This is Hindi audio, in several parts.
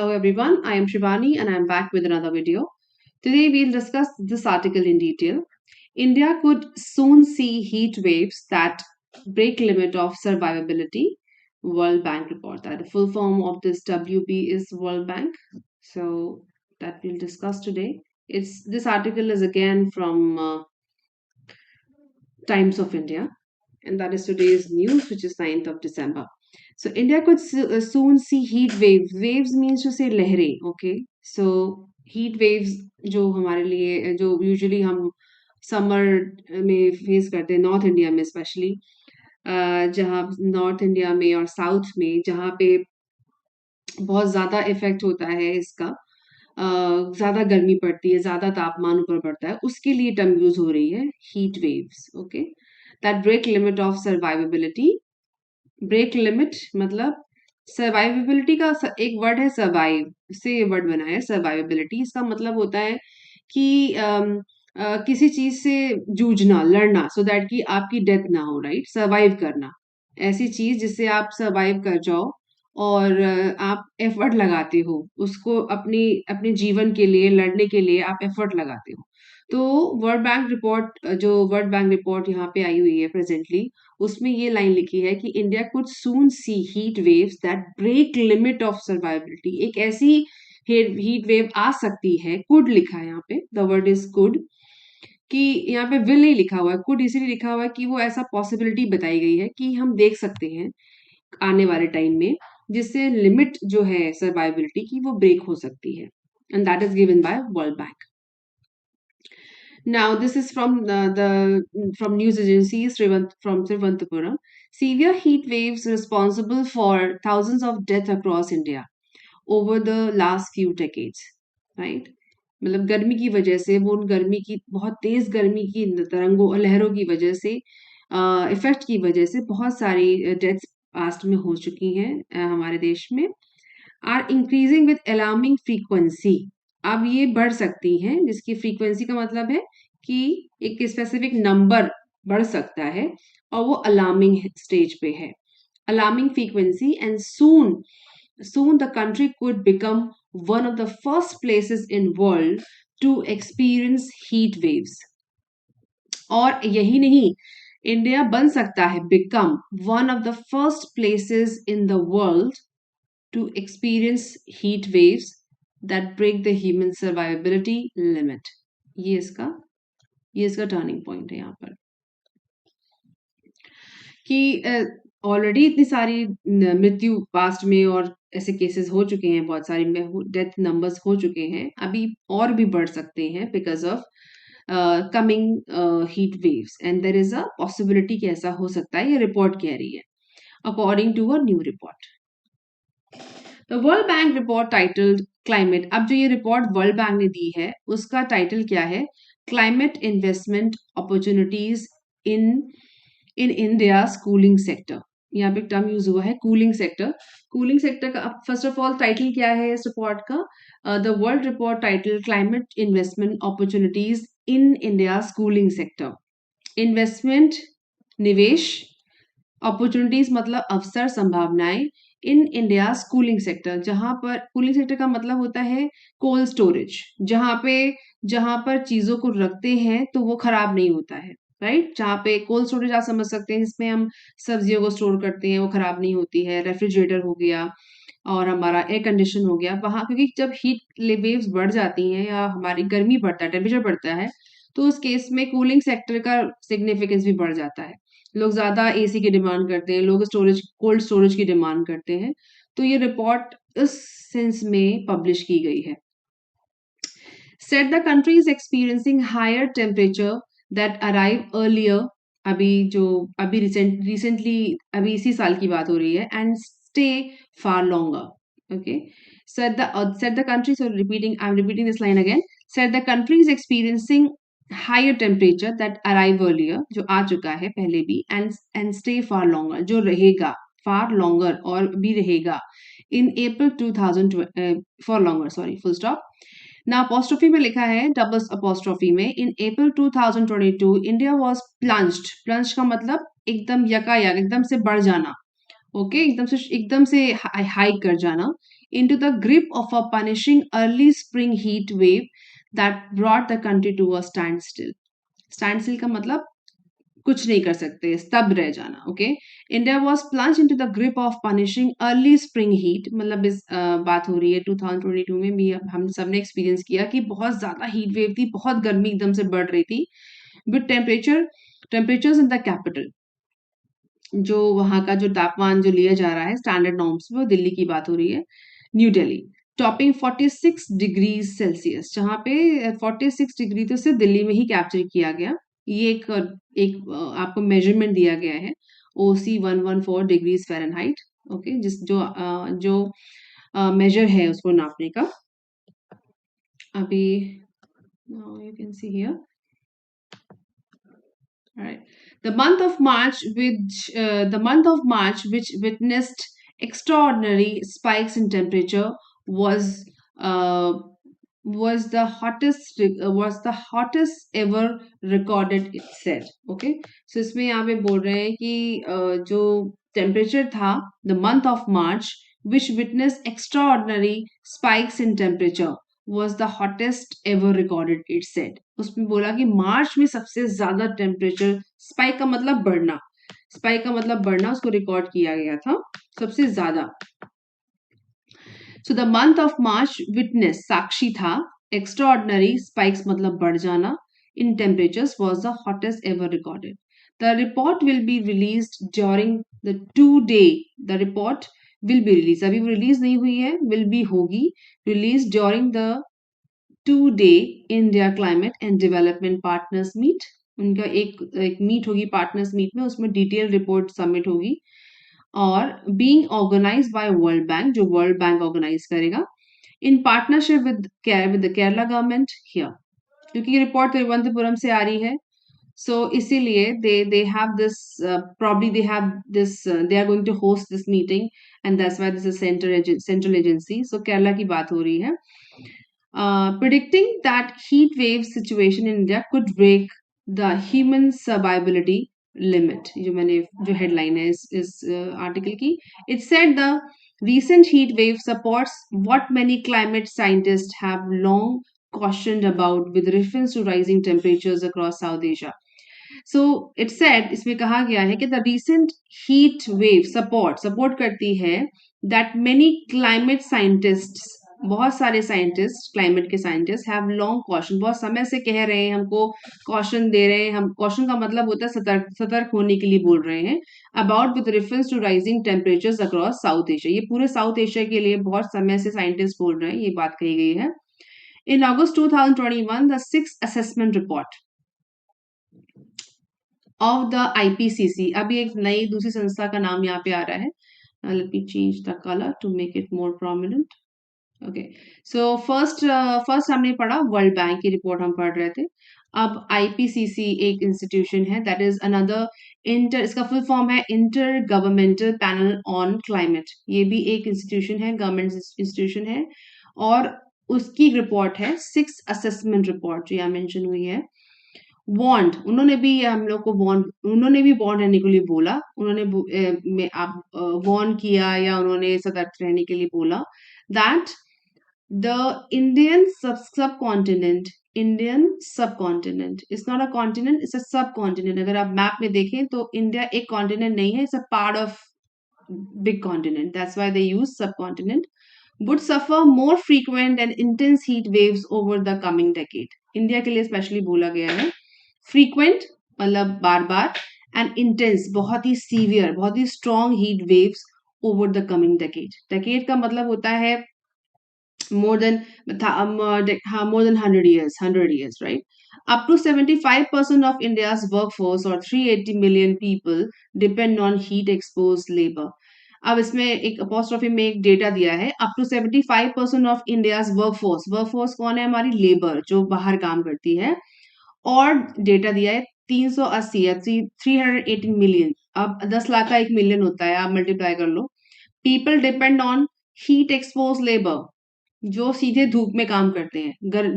Hello everyone, I am Shivani and I am back with another video. Today we'll discuss this article in detail. India could soon see heat waves that break limit of survivability. World Bank report. That the full form of this WB is World Bank. So that we'll discuss today. This article is again from Times of India, and that is today's news, which is 9th of December. So India could soon see heat waves. Waves means to say लहरें, okay? So heat waves जो हमारे लिए जो यूजुअली हम समर में फेस करते हैं नॉर्थ इंडिया में स्पेशली जहाँ नॉर्थ इंडिया में और साउथ में जहाँ पे बहुत ज़्यादा इफेक्ट होता है इसका ज़्यादा गर्मी पड़ती है ज़्यादा तापमान ऊपर बढ़ता है उसके लिए टर्म यूज हो रही है heat waves okay that break limit of survivability break limit मतलब सर्वाइवेबिलिटी का एक वर्ड है सर्वाइव इससे ये वर्ड बना है सर्वाइवेबिलिटी इसका मतलब होता है कि किसी चीज से जूझना लड़ना सो दैट कि आपकी डेथ ना हो राइट सर्वाइव करना ऐसी चीज जिससे आप सर्वाइव कर जाओ और आप एफर्ट लगाते हो उसको अपने जीवन के लिए लड़ने के लिए आप एफर्ट लगाते हो तो वर्ल्ड बैंक रिपोर्ट यहाँ पे आई हुई है प्रेजेंटली उसमें ये लाइन लिखी है कि India could soon see heat waves that break limit of survivability एक ऐसी हीट वेव आ सकती है कुड लिखा है यहाँ पे द वर्ड इज कुड कि यहाँ पे विल नहीं लिखा हुआ है कुड इसीलिए लिखा हुआ है कि वो ऐसा पॉसिबिलिटी बताई गई है कि हम देख सकते हैं आने वाले टाइम में जिससे लिमिट जो है सर्वाइबिलिटी की वो ब्रेक हो सकती है and that is given by World bank Now, this is from from news agencies from Trivandrum. Severe heat waves responsible for thousands of deaths across India over the last few decades, right? मतलब गर्मी की वजह से वो उन गर्मी की बहुत तेज गर्मी की तरंगों और लहरों की वजह से इफेक्ट की वजह से बहुत सारी डेथ्स पास्ट में हो चुकी हैं हमारे देश में are increasing with alarming frequency अब ये बढ़ सकती हैं जिसकी फ्रीक्वेंसी का मतलब है कि एक स्पेसिफिक नंबर बढ़ सकता है और वो अलार्मिंग स्टेज पे है alarming frequency and soon the country could become one of the first places in world to experience heat waves और यही नहीं इंडिया बन सकता है become one of the first places in the world to experience heat waves that break the human survivability limit ये इसका टर्निंग पॉइंट है यहाँ पर कि ऑलरेडी इतनी सारी मृत्यु पास्ट में और ऐसे केसेस हो चुके हैं बहुत सारी डेथ नंबर्स हो चुके हैं अभी और भी बढ़ सकते हैं because of coming heat waves and there is a possibility कि ऐसा हो सकता है ये रिपोर्ट कह रही है according to a new report the World Bank report titled climate अब जो ये रिपोर्ट वर्ल्ड बैंक ने दी है उसका टाइटल क्या है climate investment opportunities in India cooling sector यहाँ पे टर्म यूज हुआ है कूलिंग सेक्टर का फर्स्ट ऑफ ऑल टाइटल क्या है इस रिपोर्ट का the world report title climate investment opportunities in India cooling sector investment निवेश अपॉर्चुनिटीज मतलब अवसर संभावनाएं इन इंडिया कूलिंग सेक्टर जहां पर कूलिंग सेक्टर का मतलब होता है कोल्ड स्टोरेज जहां पर चीजों को रखते हैं तो वो खराब नहीं होता है राइट जहाँ पे कोल्ड स्टोरेज आप समझ सकते हैं इसमें हम सब्जियों को स्टोर करते हैं वो खराब नहीं होती है रेफ्रिजरेटर हो गया और हमारा एयर कंडीशन हो गया वहां क्योंकि जब हीट वेव्स बढ़ जाती हैं या हमारी गर्मी बढ़ता है टेम्परेचर बढ़ता है तो उस केस में कूलिंग सेक्टर का सिग्निफिकेंस भी बढ़ जाता है लोग ज्यादा एसी की डिमांड करते हैं लोग कोल्ड स्टोरेज की डिमांड करते हैं तो ये रिपोर्ट इस सेंस में पब्लिश की गई है set the country is experiencing higher temperature that arrive earlier अभी रिसेंटली अभी इसी साल की बात हो रही है and stay far longer okay set the country so I'm repeating this line again said the country is experiencing higher temperature that arrive earlier जो आ चुका है पहले भी and stay far longer जो रहेगा far longer और भी रहेगा in April 2020 for longer sorry full stop ना apostrophe में लिखा है डबल apostrophe में इन अप्रैल 2022 इंडिया वाज प्लंज्ड का मतलब एकदम यकायक एकदम से बढ़ जाना ओके एकदम से हाइक कर जाना into the grip of a punishing early spring heat wave that brought the country to a standstill. Standstill का मतलब कुछ नहीं कर सकते, स्तब्ध रह जाना. Okay, India was plunge into the grip of punishing early spring heat. मतलब इस बात हो रही है 2022 में भी हम सब ने एक्सपीरियंस किया कि बहुत ज्यादा हीट वेव थी, बहुत गर्मी एकदम से बढ़ रही थी. With temperatures in the capital, जो वहां का जो तापमान जो लिया जा रहा है स्टैंडर्ड नॉर्म्स में, वो दिल्ली की बात हो रही है, new Delhi, topping 46 degree Celsius, जहाँ पे 46 डिग्री तो सिर्फ दिल्ली में ही कैप्चर किया गया. ये एक आपको मेजरमेंट दिया गया है, OC 114 डिग्रीज फ़ारेनहाइट. ओके, जो मेजर है उसको नापने का. अभी you can see here. Right. The month of March, which witnessed extraordinary spikes in temperature, was uh, was the hottest ever recorded. It said. Okay. So इसमें यहाँ पे बोल रहे हैं कि जो temperature था, the month of March, which witnessed extraordinary spikes in temperature, was the hottest ever recorded. It said. उसमें बोला कि मार्च में सबसे ज्यादा टेम्परेचर, स्पाइक का मतलब बढ़ना, स्पाइक का मतलब बढ़ना, उसको रिकॉर्ड किया गया था सबसे ज्यादा. So the month of March witness साक्षी था, एक्स्ट्राऑर्डिनरी स्पाइक्स मतलब बढ़ जाना in temperatures was the hottest ever recorded. The report will be released during the 2 day. The report will be release, अभी वो रिलीज नहीं हुई है, विल बी होगी release during the 2 day India climate and development partners meet. उनका एक मीट होगी पार्टनर्स मीट में, उसमें डिटेल रिपोर्ट सबमिट होगी, और being organised by World Bank, जो वर्ल्ड बैंक ऑर्गेनाइज करेगा in partnership with the Kerala government here. क्योंकि ये रिपोर्ट तिरुवनंतपुरम से आ रही है, so इसीलिए they have this probably they have this they are going to host this meeting, and that's why this is central agency. So Kerala की बात हो रही है. Predicting that heat wave situation in India could break the human survivability limit. जो headline है इस article की, it said the recent heat wave supports what many climate scientists have long cautioned about with reference to rising temperatures across South Asia. So it said, इसमें कहा गया है कि the recent heat wave support करती है that many climate scientists, बहुत सारे साइंटिस्ट, क्लाइमेट के साइंटिस्ट हैव लॉन्ग कॉशन, बहुत समय से कह रहे हैं हमको, कॉशन दे रहे हैं. हम कॉशन का मतलब होता है सतर्क होने के लिए बोल रहे हैं, about with reference to rising temperatures across South Asia. ये पूरे साउथ एशिया के लिए बहुत समय से साइंटिस्ट बोल रहे हैं, ये बात कही गई है. इन अगस्त 2021 the 6th assessment report of the IPCC, अभी एक नई दूसरी संस्था का नाम यहाँ पे आ रहा है. Let me change the colour to make it more prominent. Okay, so first हमने पढ़ा वर्ल्ड बैंक की रिपोर्ट हम पढ़ रहे थे. अब IPCC एक इंस्टीट्यूशन है, दैट इज अनदर इसका फुल फॉर्म है inter governmental panel on climate. ये भी एक इंस्टीट्यूशन है, गवर्नमेंट इंस्टीट्यूशन है, और उसकी रिपोर्ट है 6th असेसमेंट रिपोर्ट जो यहाँ मेंशन हुई है. बॉन्ड, उन्होंने भी हम लोग को उन्होंने भी बॉन्ड रहने के लिए बोला, उन्होंने आप बॉन्ड किया या उन्होंने सतर्क रहने के लिए बोला that the Indian subcontinent, Indian subcontinent is not a continent, it's a subcontinent. अगर आप मैप में देखें तो इंडिया एक कॉन्टिनेंट नहीं है, it's a part of big continent, that's why they use subcontinent, would suffer more frequent and intense heat waves over the coming decade. India के लिए स्पेशली बोला गया है. फ्रीक्वेंट मतलब बार बार, एंड इंटेंस बहुत ही सीवियर, बहुत ही strong heat waves over the coming decade. Decade का मतलब होता है more than 100 years, right? Up to 75% of India's workforce or 380 million people depend on heat exposed labor. अब इसमें एक अपॉस्ट्रोफी में एक डेटा दिया है, up to 75% of India's workforce कौन है, हमारी लेबर जो बाहर काम करती है, और डेटा दिया है 380 या 318 मिलियन. अब 10 लाख का 1 मिलियन होता है, आप मल्टीप्लाई कर लो. People depend on heat expose labour, जो सीधे धूप में काम करते हैं,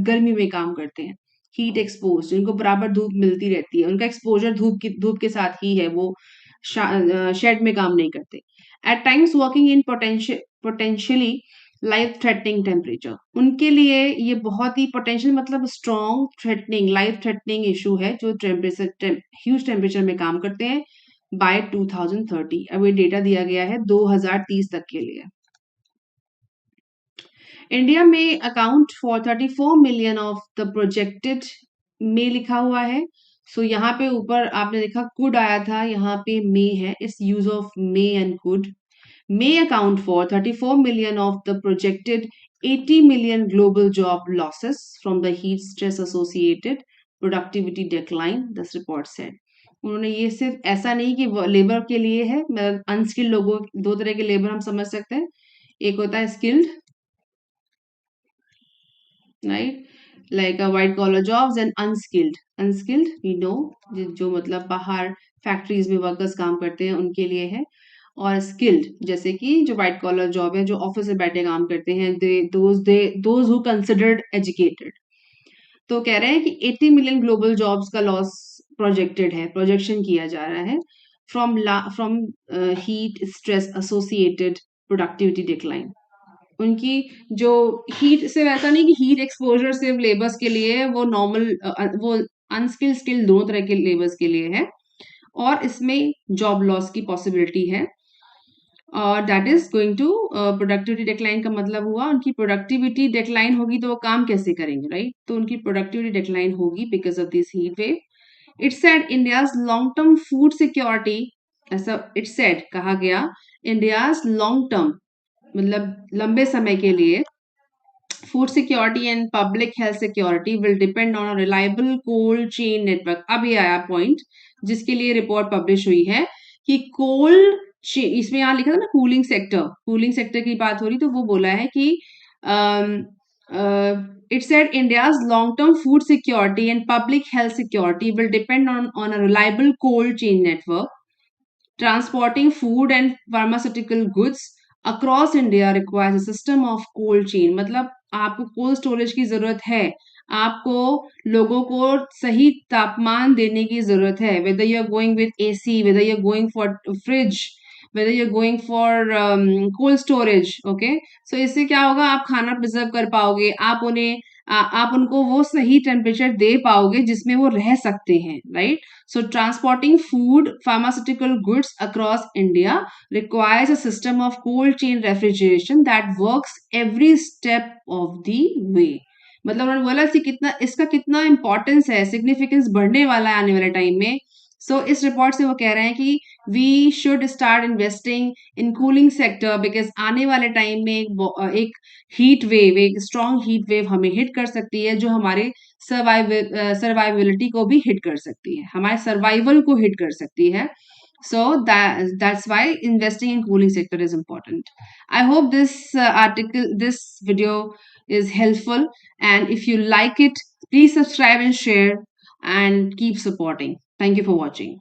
गर्मी में काम करते हैं, हीट एक्सपोज, जिनको बराबर धूप मिलती रहती है, उनका एक्सपोजर धूप के साथ ही है, वो शेड में काम नहीं करते. At times working in potentially life threatening temperature, उनके लिए ये बहुत ही पोटेंशियल मतलब strong threatening life threatening issue है, जो टेम्परेचर ह्यूज टेम्परेचर में काम करते हैं बाय 2030। अब ये डेटा दिया गया है 2030 तक के लिए। इंडिया में account for 34 million of the projected में लिखा हुआ है। सो यहाँ पे ऊपर आपने देखा कुड आया था, यहाँ पे मे है, it's use of May and could. may account for 34 million of the projected 80 million global job losses from the heat stress associated productivity decline, this report said। उन्होंने ये सिर्फ ऐसा नहीं कि लेबर के लिए है, अनस्किल्ड लोगों, दो तरह के लेबर हम समझ सकते हैं, एक होता है skilled, right, like a white collar jobs and unskilled. Unskilled we know जो मतलब बाहर फैक्ट्रीज में वर्कर्स काम करते हैं उनके लिए है, और स्किल्ड जैसे कि जो व्हाइट कॉलर जॉब है, जो ऑफिस में बैठे काम करते हैं, दोज हु कंसिडर्ड एजुकेटेड। तो कह रहे हैं कि 80 मिलियन ग्लोबल जॉब्स का लॉस प्रोजेक्टेड है, प्रोजेक्शन किया जा रहा है from heat stress associated productivity decline. उनकी जो हीट से, वैसा नहीं कि हीट एक्सपोजर सिर्फ लेबर्स के लिए है, वो नॉर्मल वो अनस्किल्ड स्किल्ड दोनों तरह के लेबर्स के लिए है, और इसमें जॉब लॉस की पॉसिबिलिटी है। और that is going to productivity decline का मतलब हुआ उनकी प्रोडक्टिविटी डिक्लाइन होगी तो वो काम कैसे करेंगे, राइट? तो उनकी प्रोडक्टिविटी डिक्लाइन होगी because of this heat wave. It said India's long term food security, ऐसा इट सेड कहा गया, इंडियाज लॉन्ग टर्म मतलब लंबे समय के लिए food security and public health security will depend on a reliable cold chain network. अब ये आया पॉइंट जिसके लिए रिपोर्ट पब्लिश हुई है कि कोल्ड, इसमें यहाँ लिखा था ना कूलिंग सेक्टर, कूलिंग सेक्टर की बात हो रही, तो वो बोला है कि it said India's long-term food security and public health security will depend on a reliable cold chain network. Transporting food and pharmaceutical goods across India requires a system of cold chain। मतलब आपको कोल्ड स्टोरेज की जरूरत है, आपको लोगों को सही तापमान देने की जरूरत है, whether you are going with AC, whether you are going for fridge, whether you are going for cold storage, okay? So इससे क्या होगा, आप खाना प्रिजर्व कर पाओगे, आप उनको वो सही टेम्परेचर दे पाओगे जिसमें वो रह सकते हैं, right? So transporting food, pharmaceutical goods across India requires a system of cold chain refrigeration that works every step of the way। मतलब उन्होंने बोला कि कितना इसका कितना इंपॉर्टेंस है, सिग्निफिकेंस बढ़ने वाला है आने वाले टाइम में। सो इस रिपोर्ट से वो कह रहे हैं कि we should start investing in cooling sector because आने वाले टाइम में एक हीट वेव, एक स्ट्रॉन्ग हीट वेव हमें हिट कर सकती है, जो हमारे सर्वाइवबिलिटी को भी हिट कर सकती है, हमारे सर्वाइवल को हिट कर सकती है। So that's why investing in cooling sector is important। I hope this this video is helpful, and if you like it, please subscribe and share and keep supporting। Thank you for watching।